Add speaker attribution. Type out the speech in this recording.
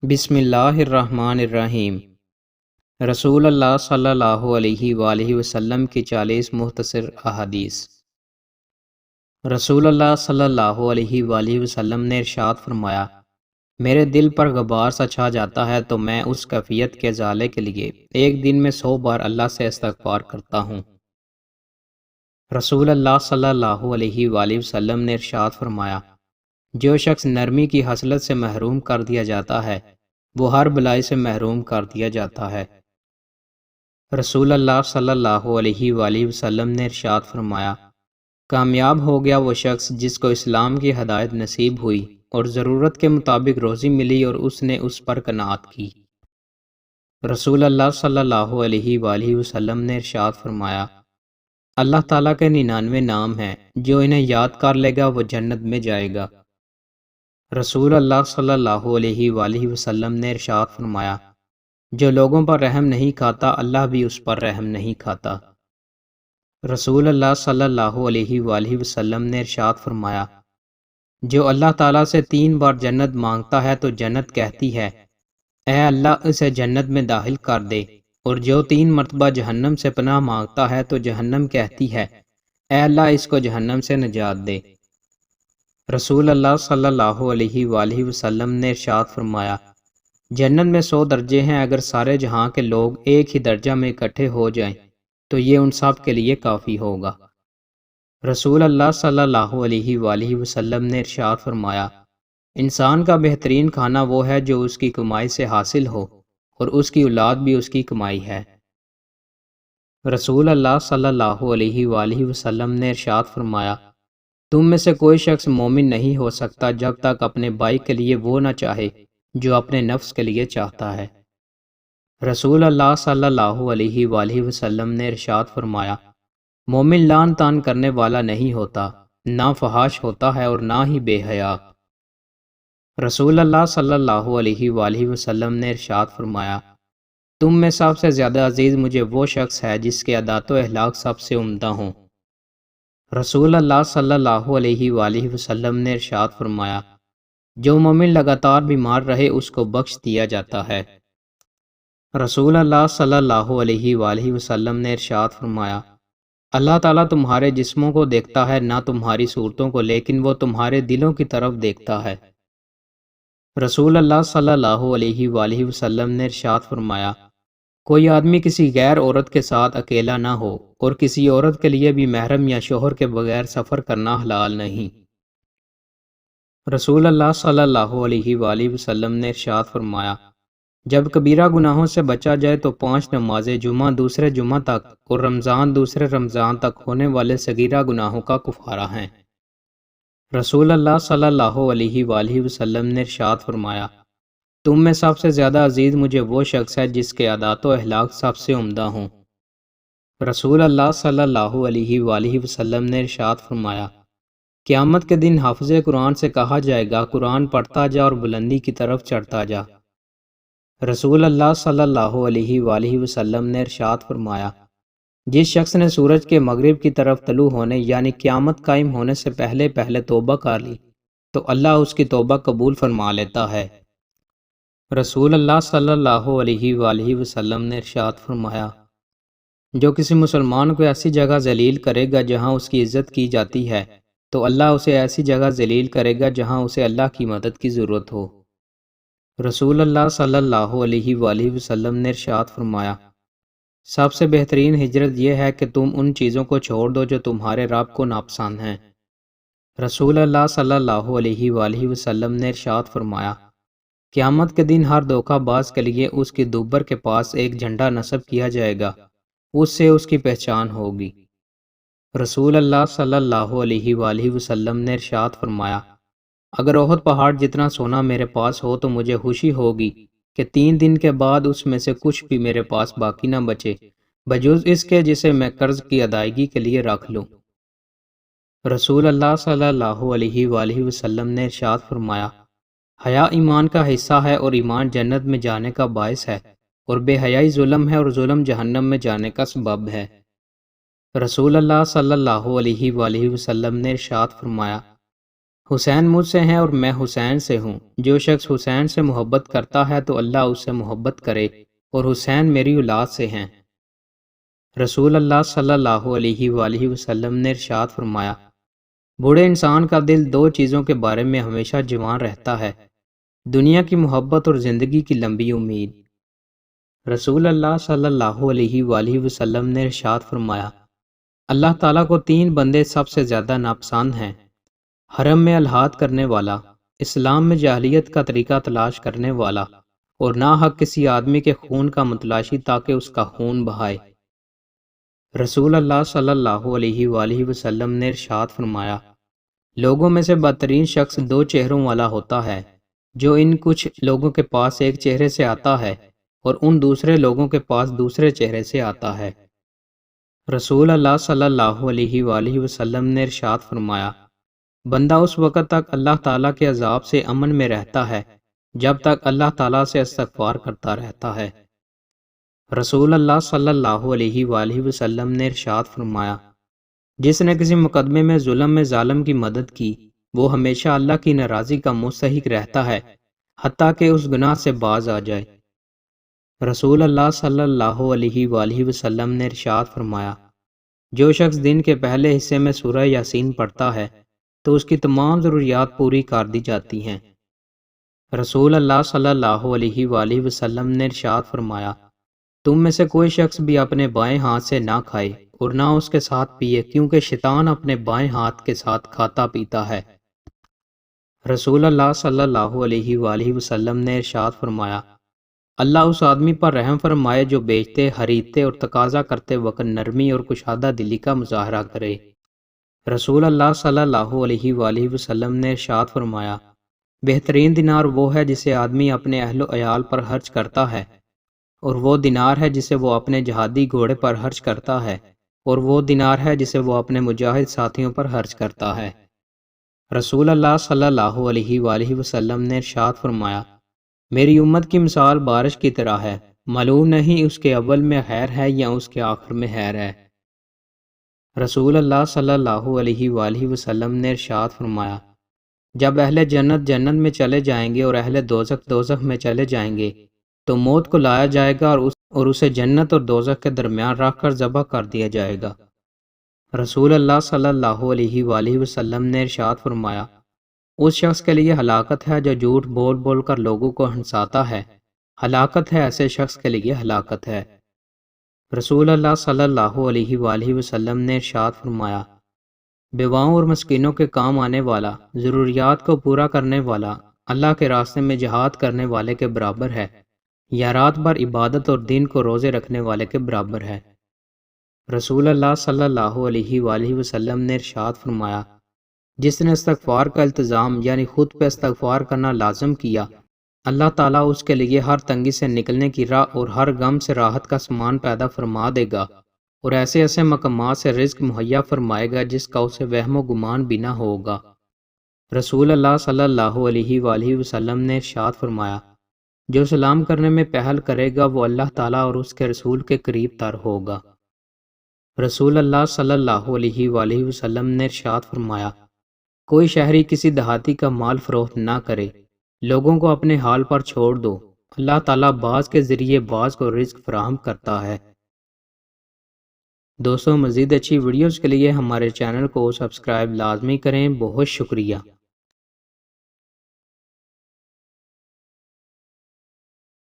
Speaker 1: بسم اللہ الرحمن الرحیم۔ رسول اللہ صلی اللہ علیہ وآلہ وسلم کی 40 مختصر احادیث۔ رسول اللہ صلی اللہ علیہ وآلہ وسلم نے ارشاد فرمایا، میرے دل پر غبار سا چھا جاتا ہے تو میں اس کیفیت کے ازالے کے لیے ایک دن میں 100 بار اللہ سے استغفار کرتا ہوں۔ رسول اللہ صلی اللہ علیہ وآلہ وسلم نے ارشاد فرمایا، جو شخص نرمی کی خصلت سے محروم کر دیا جاتا ہے وہ ہر بلائی سے محروم کر دیا جاتا ہے۔ رسول اللہ صلی اللہ علیہ وآلہ وسلم نے ارشاد فرمایا، کامیاب ہو گیا وہ شخص جس کو اسلام کی ہدایت نصیب ہوئی اور ضرورت کے مطابق روزی ملی اور اس نے اس پر قناعت کی۔ رسول اللہ صلی اللہ علیہ وآلہ وسلم نے ارشاد فرمایا، اللہ تعالیٰ کے 99 نام ہیں، جو انہیں یاد کر لے گا وہ جنت میں جائے گا۔ رسول اللہ صلی اللہ علیہ وآلہ وسلم نے ارشاد فرمایا، جو لوگوں پر رحم نہیں کھاتا اللہ بھی اس پر رحم نہیں کھاتا۔ رسول اللہ صلی اللہ علیہ وآلہ وسلم نے ارشاد فرمایا، جو اللہ تعالیٰ سے 3 بار جنت مانگتا ہے تو جنت کہتی ہے، اے اللہ اسے جنت میں داخل کر دے، اور جو 3 مرتبہ جہنم سے پناہ مانگتا ہے تو جہنم کہتی ہے، اے اللہ اس کو جہنم سے نجات دے۔ رسول اللہ صلی اللہ علیہ وآلہ وسلم نے ارشاد فرمایا، جنت میں 100 درجے ہیں، اگر سارے جہاں کے لوگ ایک ہی درجہ میں اکٹھے ہو جائیں تو یہ ان سب کے لیے کافی ہوگا۔ رسول اللہ صلی اللہ علیہ وآلہ وسلم نے ارشاد فرمایا، انسان کا بہترین کھانا وہ ہے جو اس کی کمائی سے حاصل ہو، اور اس کی اولاد بھی اس کی کمائی ہے۔ رسول اللہ صلی اللہ علیہ وآلہ وسلم نے ارشاد فرمایا، تم میں سے کوئی شخص مومن نہیں ہو سکتا جب تک اپنے بھائی کے لیے وہ نہ چاہے جو اپنے نفس کے لیے چاہتا ہے۔ رسول اللہ صلی اللہ علیہ وآلہ وسلم نے ارشاد فرمایا، مومن لعن طعن کرنے والا نہیں ہوتا، نہ فحاش ہوتا ہے اور نہ ہی بے حیا۔ رسول اللہ صلی اللہ علیہ وآلہ وسلم نے ارشاد فرمایا، تم میں سب سے زیادہ عزیز مجھے وہ شخص ہے جس کے عادات و اخلاق سب سے عمدہ ہوں۔ رسول اللہ صلی اللہ علیہ وآلہ وسلم نے ارشاد فرمایا، جو مومن لگاتار بیمار رہے اس کو بخش دیا جاتا ہے۔ رسول اللہ صلی اللہ علیہ وآلہ وسلم نے ارشاد فرمایا، اللہ تعالیٰ تمہارے جسموں کو دیکھتا ہے نہ تمہاری صورتوں کو، لیکن وہ تمہارے دلوں کی طرف دیکھتا ہے۔ رسول اللہ صلی اللہ علیہ وآلہ وسلم نے ارشاد فرمایا، کوئی آدمی کسی غیر عورت کے ساتھ اکیلا نہ ہو، اور کسی عورت کے لیے بھی محرم یا شوہر کے بغیر سفر کرنا حلال نہیں۔ رسول اللہ صلی اللہ علیہ وآلہ وسلم نے ارشاد فرمایا، جب کبیرہ گناہوں سے بچا جائے تو 5 نمازیں جمعہ دوسرے جمعہ تک اور رمضان دوسرے رمضان تک ہونے والے صغیرہ گناہوں کا کفارہ ہیں۔ رسول اللہ صلی اللہ علیہ وآلہ وسلم نے ارشاد فرمایا، تم میں سب سے زیادہ عزیز مجھے وہ شخص ہے جس کے عادات و اخلاق سب سے عمدہ ہوں۔ رسول اللہ صلی اللہ علیہ وآلہ وسلم نے ارشاد فرمایا، قیامت کے دن حافظ قرآن سے کہا جائے گا، قرآن پڑھتا جا اور بلندی کی طرف چڑھتا جا۔ رسول اللہ صلی اللہ علیہ وآلہ وسلم نے ارشاد فرمایا، جس شخص نے سورج کے مغرب کی طرف طلوع ہونے یعنی قیامت قائم ہونے سے پہلے پہلے توبہ کر لی تو اللہ اس کی توبہ قبول فرما لیتا ہے۔ رسول اللہ صلی اللہ علیہ وآلہ وسلم نے ارشاد فرمایا، جو کسی مسلمان کو ایسی جگہ ذلیل کرے گا جہاں اس کی عزت کی جاتی ہے تو اللہ اسے ایسی جگہ ذلیل کرے گا جہاں اسے اللہ کی مدد کی ضرورت ہو۔ رسول اللہ صلی اللہ علیہ وآلہ وسلم نے ارشاد فرمایا، سب سے بہترین ہجرت یہ ہے کہ تم ان چیزوں کو چھوڑ دو جو تمہارے رب کو ناپسند ہیں۔ رسول اللہ صلی اللہ علیہ وآلہ وسلم نے ارشاد فرمایا، قیامت کے دن ہر دھوکہ باز کے لیے اس کی دوبر کے پاس ایک جھنڈا نصب کیا جائے گا، اس سے اس کی پہچان ہوگی۔ رسول اللہ صلی اللہ علیہ وآلہ وسلم نے ارشاد فرمایا، اگر احد پہاڑ جتنا سونا میرے پاس ہو تو مجھے خوشی ہوگی کہ 3 دن کے بعد اس میں سے کچھ بھی میرے پاس باقی نہ بچے بجز اس کے جسے میں قرض کی ادائیگی کے لیے رکھ لوں۔ رسول اللہ صلی اللہ علیہ وآلہ وسلم نے ارشاد فرمایا، حیا ایمان کا حصہ ہے اور ایمان جنت میں جانے کا باعث ہے، اور بے حیائی ظلم ہے اور ظلم جہنم میں جانے کا سبب ہے۔ رسول اللہ صلی اللہ علیہ وآلہ وسلم نے ارشاد فرمایا، حسین مجھ سے ہیں اور میں حسین سے ہوں۔ جو شخص حسین سے محبت کرتا ہے تو اللہ اس سے محبت کرے، اور حسین میری اولاد سے ہیں۔ رسول اللہ صلی اللہ علیہ وآلہ وسلم نے ارشاد فرمایا، بوڑھے انسان کا دل دو چیزوں کے بارے میں ہمیشہ جوان رہتا ہے، دنیا کی محبت اور زندگی کی لمبی امید۔ رسول اللہ صلی اللہ علیہ وآلہ وسلم نے ارشاد فرمایا، اللہ تعالیٰ کو تین بندے سب سے زیادہ ناپسند ہیں: حرم میں الحاد کرنے والا، اسلام میں جاہلیت کا طریقہ تلاش کرنے والا، اور ناحق کسی آدمی کے خون کا متلاشی تاکہ اس کا خون بہائے۔ رسول اللہ صلی اللہ علیہ وآلہ وسلم نے ارشاد فرمایا، لوگوں میں سے بدترین شخص دو چہروں والا ہوتا ہے، جو ان کچھ لوگوں کے پاس ایک چہرے سے آتا ہے اور ان دوسرے لوگوں کے پاس دوسرے چہرے سے آتا ہے۔ رسول اللہ صلی اللہ علیہ وآلہ وسلم نے ارشاد فرمایا، بندہ اس وقت تک اللہ تعالیٰ کے عذاب سے امن میں رہتا ہے جب تک اللہ تعالیٰ سے استغفار کرتا رہتا ہے۔ رسول اللہ صلی اللہ علیہ وآلہ وسلم نے ارشاد فرمایا، جس نے کسی مقدمے میں ظلم میں ظالم کی مدد کی، وہ ہمیشہ اللہ کی ناراضی کا مستحق رہتا ہے حتیٰ کہ اس گناہ سے باز آ جائے۔ رسول اللہ صلی اللہ علیہ وآلہ وسلم نے ارشاد فرمایا، جو شخص دن کے پہلے حصے میں سورہ یاسین پڑھتا ہے تو اس کی تمام ضروریات پوری کر دی جاتی ہیں۔ رسول اللہ صلی اللہ علیہ وآلہ وسلم نے ارشاد فرمایا، تم میں سے کوئی شخص بھی اپنے بائیں ہاتھ سے نہ کھائے اور نہ اس کے ساتھ پیے، کیونکہ شیطان اپنے بائیں ہاتھ کے ساتھ کھاتا پیتا ہے۔ رسول اللہ صلی اللہ علیہ وآلہ وسلم نے ارشاد فرمایا، اللہ اس آدمی پر رحم فرمائے جو بیچتے، خریدتے اور تقاضا کرتے وقت نرمی اور کشادہ دلی کا مظاہرہ کرے۔ رسول اللہ صلی اللہ علیہ وآلہ وسلم نے ارشاد فرمایا، بہترین دینار وہ ہے جسے آدمی اپنے اہل و عیال پر خرچ کرتا ہے، اور وہ دینار ہے جسے وہ اپنے جہادی گھوڑے پر خرچ کرتا ہے، اور وہ دینار ہے جسے وہ اپنے مجاہد ساتھیوں پر خرچ کرتا ہے۔ رسول اللہ صلی اللہ علیہ وآلہ وسلم نے ارشاد فرمایا، میری امت کی مثال بارش کی طرح ہے، معلوم نہیں اس کے اول میں خیر ہے یا اس کے آخر میں خیر ہے۔ رسول اللہ صلی اللہ علیہ وآلہ وسلم نے ارشاد فرمایا، جب اہل جنت جنت میں چلے جائیں گے اور اہل دوزخ دوزخ میں چلے جائیں گے تو موت کو لایا جائے گا اور اسے جنت اور دوزخ کے درمیان رکھ کر ذبح کر دیا جائے گا۔ رسول اللہ صلی اللہ علیہ وآلہ وسلم نے ارشاد فرمایا، اس شخص کے لیے ہلاکت ہے جو جھوٹ بول بول کر لوگوں کو ہنساتا ہے، ہلاکت ہے ایسے شخص کے لیے ہلاکت ہے۔ رسول اللہ صلی اللہ علیہ وآلہ وسلم نے ارشاد فرمایا، بیواؤں اور مسکینوں کے کام آنے والا، ضروریات کو پورا کرنے والا، اللہ کے راستے میں جہاد کرنے والے کے برابر ہے، یا رات بھر عبادت اور دن کو روزے رکھنے والے کے برابر ہے۔ رسول اللہ صلی اللہ علیہ وآلہ وسلم نے ارشاد فرمایا، جس نے استغفار کا التزام یعنی خود پہ استغفار کرنا لازم کیا، اللہ تعالیٰ اس کے لیے ہر تنگی سے نکلنے کی راہ اور ہر غم سے راحت کا سامان پیدا فرما دے گا، اور ایسے ایسے مقامات سے رزق مہیا فرمائے گا جس کا اسے وہم و گمان بھی نہ ہوگا۔ رسول اللہ صلی اللہ علیہ وآلہ وسلم نے ارشاد فرمایا، جو سلام کرنے میں پہل کرے گا وہ اللہ تعالیٰ اور اس کے رسول کے قریب تر ہوگا۔ رسول اللہ صلی اللہ علیہ وآلہ وسلم نے ارشاد فرمایا، کوئی شہری کسی دیہاتی کا مال فروخت نہ کرے، لوگوں کو اپنے حال پر چھوڑ دو، اللہ تعالیٰ بعض کے ذریعے بعض کو رزق فراہم کرتا ہے۔ دوستوں، مزید اچھی ویڈیوز کے لیے ہمارے چینل کو سبسکرائب لازمی کریں۔ بہت شکریہ۔